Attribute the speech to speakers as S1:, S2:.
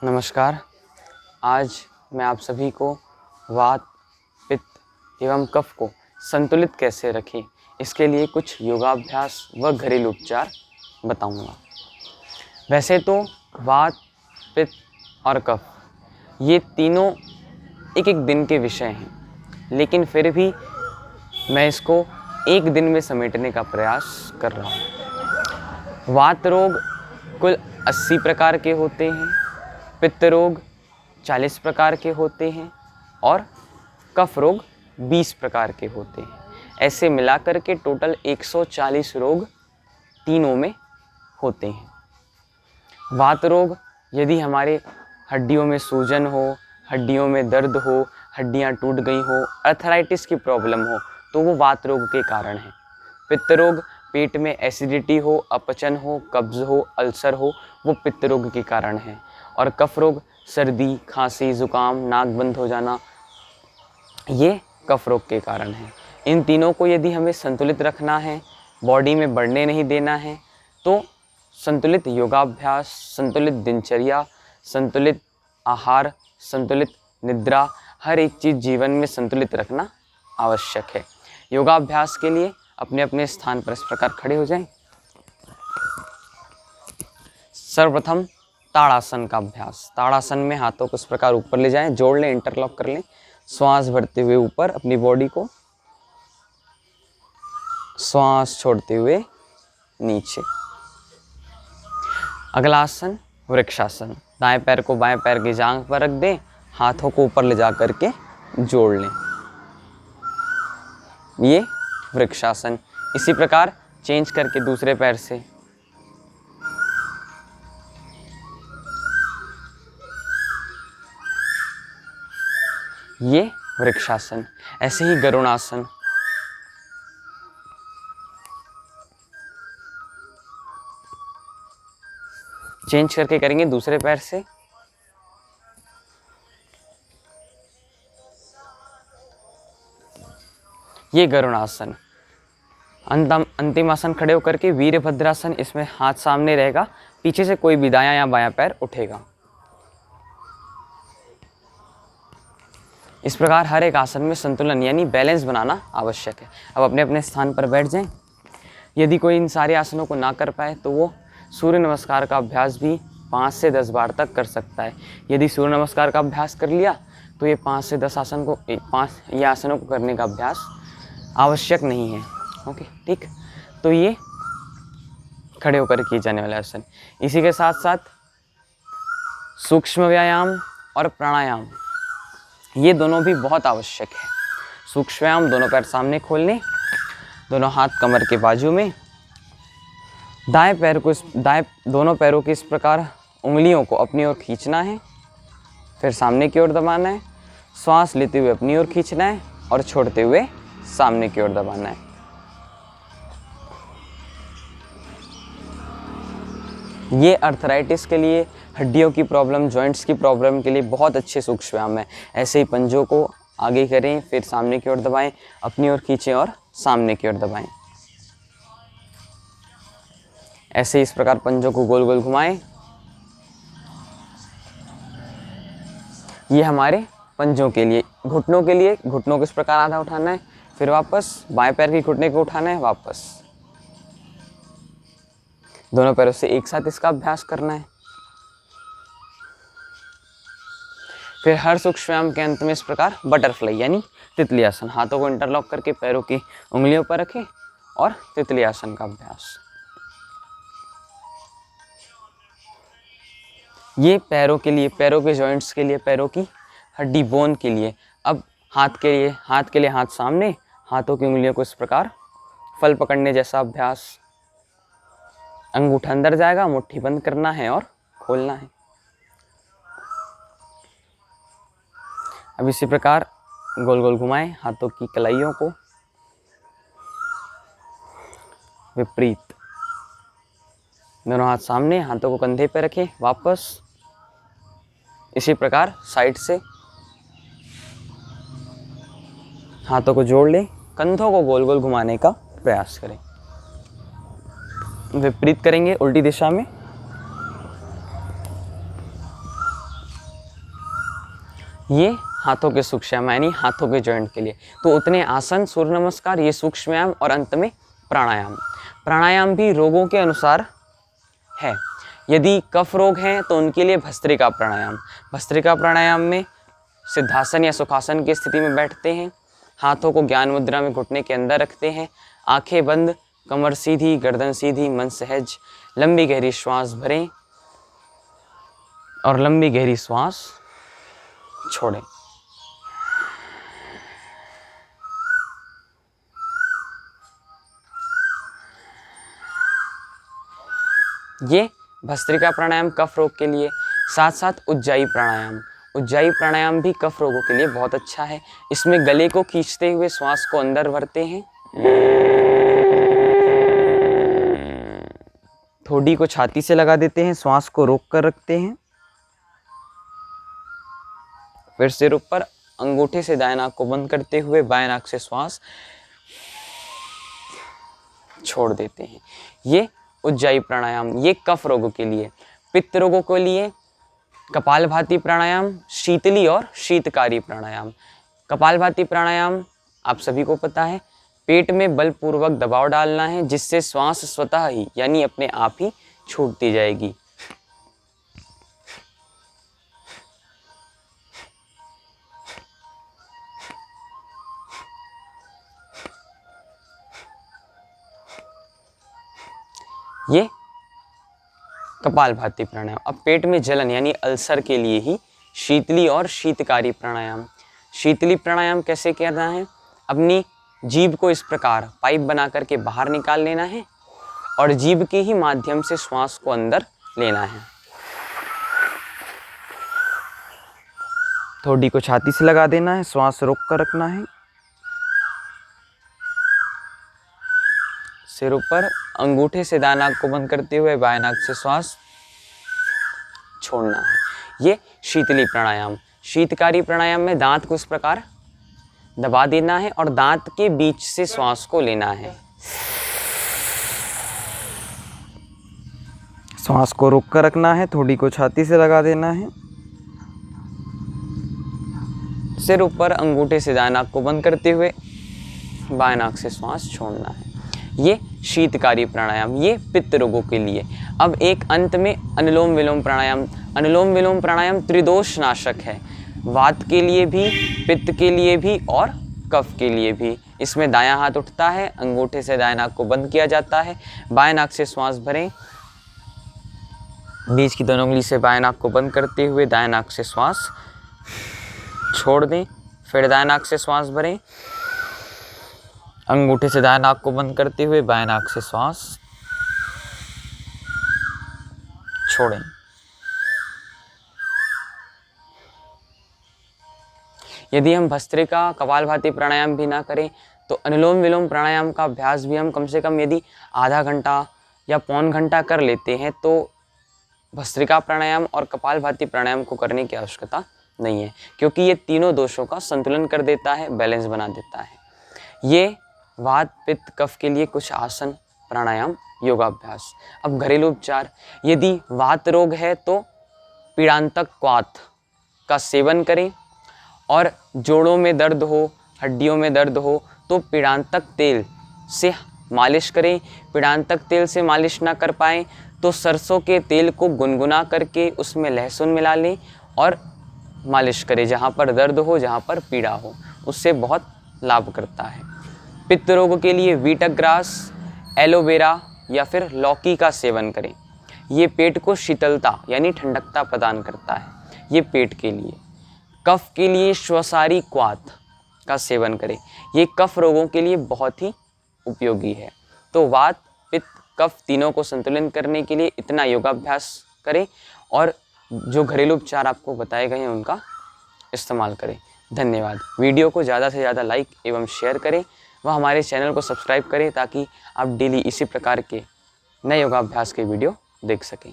S1: नमस्कार। आज मैं आप सभी को वात, पित्त एवं कफ को संतुलित कैसे रखें, इसके लिए कुछ योगाभ्यास व घरेलू उपचार बताऊंगा। वैसे तो वात, पित्त और कफ ये तीनों एक एक दिन के विषय हैं, लेकिन फिर भी मैं इसको एक दिन में समेटने का प्रयास कर रहा हूँ। वात रोग कुल 80 प्रकार के होते हैं, पित्त रोग 40 प्रकार के होते हैं और कफ रोग 20 प्रकार के होते हैं। ऐसे मिलाकर के टोटल 140 रोग तीनों में होते हैं। वात रोग यदि हमारे हड्डियों में सूजन हो, हड्डियों में दर्द हो, हड्डियां टूट गई हो, अर्थराइटिस की प्रॉब्लम हो, तो वो वात रोग के कारण है। पित्त रोग पेट में एसिडिटी हो, अपचन हो, कब्ज हो, अल्सर हो, वो पित्त रोग के कारण है। और कफ रोग सर्दी, खांसी, जुकाम, नाक बंद हो जाना, ये कफ रोग के कारण है। इन तीनों को यदि हमें संतुलित रखना है, बॉडी में बढ़ने नहीं देना है, तो संतुलित योगाभ्यास, संतुलित दिनचर्या, संतुलित आहार, संतुलित निद्रा, हर एक चीज़ जीवन में संतुलित रखना आवश्यक है। योगाभ्यास के लिए अपने अपने स्थान पर इस प्रकार खड़े हो जाएं। सर्वप्रथम ताड़ासन का अभ्यास। ताड़ासन में हाथों को इस प्रकार ऊपर ले जाएं, जोड़ लें, इंटरलॉक कर लें, श्वास भरते हुए ऊपर अपनी बॉडी को, श्वास छोड़ते हुए नीचे। अगला आसन वृक्षासन। दाएं पैर को बाएं पैर की जांघ पर रख दें, हाथों को ऊपर ले जा करके जोड़ लें, ये वृक्षासन। इसी प्रकार चेंज करके दूसरे पैर से ये वृक्षासन। ऐसे ही गरुणासन। चेंज करके करेंगे दूसरे पैर से, ये गरुणासन। अंतिम आसन खड़े होकर के वीरभद्रासन। इसमें हाथ सामने रहेगा, पीछे से कोई भी दायां या बायां पैर उठेगा। इस प्रकार हर एक आसन में संतुलन यानी बैलेंस बनाना आवश्यक है। अब अपने अपने स्थान पर बैठ जाएं। यदि कोई इन सारे आसनों को ना कर पाए तो वो सूर्य नमस्कार का अभ्यास भी 5 से 10 बार तक कर सकता है। यदि सूर्य नमस्कार का अभ्यास कर लिया तो ये 5 से 10 आसनों को करने का अभ्यास आवश्यक नहीं है। ओके, ठीक। तो ये खड़े होकर किए जाने वाले आसन। इसी के साथ साथ सूक्ष्म व्यायाम और प्राणायाम, ये दोनों भी बहुत आवश्यक है। सूक्ष्म व्यायाम, दोनों पैर सामने खोलने, दोनों हाथ कमर के बाजू में, दोनों पैरों की इस प्रकार उंगलियों को अपनी ओर खींचना है, फिर सामने की ओर दबाना है, श्वास लेते हुए अपनी ओर खींचना है और छोड़ते हुए सामने की ओर दबाना है। ये अर्थराइटिस के लिए, हड्डियों की प्रॉब्लम, जॉइंट्स की प्रॉब्लम के लिए बहुत अच्छे सूक्ष्म व्यायाम है। ऐसे ही पंजों को आगे करें, फिर सामने की ओर दबाएं, अपनी ओर खींचें और सामने की ओर दबाएं। ऐसे इस प्रकार पंजों को गोल गोल घुमाएं। ये हमारे पंजों के लिए। घुटनों के लिए, घुटनों को इस प्रकार आधा उठाना है, फिर वापस बाएं पैर की घुटने को उठाना है, वापस। दोनों पैरों से एक साथ इसका अभ्यास करना है। फिर हर सूक्ष्म व्यायाम के अंत में इस प्रकार बटरफ्लाई यानी तितली आसन। हाथों को इंटरलॉक करके पैरों की उंगलियों पर रखें और तितली आसन का अभ्यास। ये पैरों के लिए, पैरों के जॉइंट्स के लिए, पैरों की हड्डी बोन के लिए। अब हाथ के लिए हाथ सामने, हाथों की उंगलियों को इस प्रकार फल पकड़ने जैसा अभ्यास। अंगूठा अंदर जाएगा, मुट्ठी बंद करना है और खोलना है। अब इसी प्रकार गोल गोल घुमाएं हाथों की कलाइयों को, विपरीत। दोनों हाथ सामने, हाथों को कंधे पर रखें, वापस। इसी प्रकार साइड से हाथों को जोड़ लें, कंधों को गोल गोल घुमाने का प्रयास करें। विपरीत करेंगे, उल्टी दिशा में। ये हाथों के सूक्ष्म यानी हाथों के जॉइंट के लिए। तो उतने आसन, सूर्य नमस्कार, ये सूक्ष्म व्यायाम और अंत में प्राणायाम। प्राणायाम भी रोगों के अनुसार है। यदि कफ रोग हैं तो उनके लिए भस्त्रिका प्राणायाम। भस्त्रिका प्राणायाम में सिद्धासन या सुखासन की स्थिति में बैठते हैं, हाथों को ज्ञान मुद्रा में घुटने के अंदर रखते हैं, आंखें बंद, कमर सीधी, गर्दन सीधी, मन सहज, लंबी गहरी श्वास भरें और लंबी गहरी श्वास छोड़ें। ये भस्त्रिका प्राणायाम कफ रोग के लिए। साथ साथ उज्जाई प्राणायाम। उज्जाई प्राणायाम भी कफ रोगों के लिए बहुत अच्छा है। इसमें गले को खींचते हुए श्वास को अंदर भरते हैं, ठोड़ी को छाती से लगा देते हैं, श्वास को रोक कर रखते हैं, फिर सिर ऊपर, अंगूठे से दाएं नाक को बंद करते हुए बाएं नाक से श्वास छोड़ देते हैं। ये उज्जाई प्राणायाम, ये कफ रोगों के लिए। पित्त रोगों के लिए कपालभाति प्राणायाम, शीतली और शीतकारी प्राणायाम। कपालभाति प्राणायाम आप सभी को पता है, पेट में बलपूर्वक दबाव डालना है जिससे श्वास स्वतः ही यानी अपने आप ही छूटती जाएगी। ये कपालभाति प्राणायाम। अब पेट में जलन यानी अल्सर के लिए ही शीतली और शीतकारी प्राणायाम। शीतली प्राणायाम कैसे करना है? अपनी जीभ को इस प्रकार पाइप बना करके बाहर निकाल लेना है और जीभ के ही माध्यम से श्वास को अंदर लेना है। ठोड़ी को छाती से लगा देना है, श्वास रोक कर रखना है, सिर ऊपर, अंगूठे से दाएं नाक को बंद करते हुए बाएं नाक से श्वास छोड़ना है। ये शीतली प्राणायाम। शीतकारी प्राणायाम में दांत को इस प्रकार दबा देना है और दांत के बीच से श्वास को लेना है, श्वास को रोक कर रखना है, ठोड़ी को छाती से लगा देना है, सिर ऊपर, अंगूठे से दाएं नाक को बंद करते हुए बाएं नाक से श्वास छोड़ना है। ये शीतकारी प्राणायाम, ये पित्त रोगों के लिए। अब एक अंत में अनुलोम विलोम प्राणायाम। अनुलोम विलोम प्राणायाम त्रिदोष नाशक है, वात के लिए भी, पित्त के लिए भी और कफ के लिए भी। इसमें दायां हाथ उठता है, अंगूठे से दाएं नाक को बंद किया जाता है, बाएं नाक से श्वास भरें, बीच की दोनों उंगली से बाएं नाक को बंद करते हुए दाएं नाक से श्वास छोड़ दें, फिर दाएं नाक से श्वास भरें, अंगूठे से दाएं नाक को बंद करते हुए बाएं नाक से श्वास छोड़ें। यदि हम भस्त्रिका, कपालभाति प्राणायाम भी ना करें तो अनुलोम विलोम प्राणायाम का अभ्यास भी हम कम से कम यदि आधा घंटा या पौन घंटा कर लेते हैं तो भस्त्रिका प्राणायाम और कपालभाति प्राणायाम को करने की आवश्यकता नहीं है, क्योंकि ये तीनों दोषों का संतुलन कर देता है, बैलेंस बना देता है। ये वात, पित्त, कफ के लिए कुछ आसन, प्राणायाम, योगाभ्यास। अब घरेलू उपचार। यदि वात रोग है तो पीड़ांतक क्वाथ का सेवन करें और जोड़ों में दर्द हो, हड्डियों में दर्द हो तो पीड़ांतक तेल से मालिश करें। पीड़ांतक तेल से मालिश ना कर पाएँ तो सरसों के तेल को गुनगुना करके उसमें लहसुन मिला लें और मालिश करें जहाँ पर दर्द हो, जहाँ पर पीड़ा हो, उससे बहुत लाभ करता है। पित्त रोग के लिए वीटग्रास, एलोवेरा या फिर लौकी का सेवन करें। ये पेट को शीतलता यानी ठंडकता प्रदान करता है, ये पेट के लिए। कफ के लिए श्वसारी क्वाथ का सेवन करें, ये कफ रोगों के लिए बहुत ही उपयोगी है। तो वात, पित्त, कफ तीनों को संतुलित करने के लिए इतना योगाभ्यास करें और जो घरेलू उपचार आपको बताए गए हैं उनका इस्तेमाल करें। धन्यवाद। वीडियो को ज़्यादा से ज़्यादा लाइक एवं शेयर करें व हमारे चैनल को सब्सक्राइब करें ताकि आप डेली इसी प्रकार के नए योगाभ्यास के वीडियो देख सकें।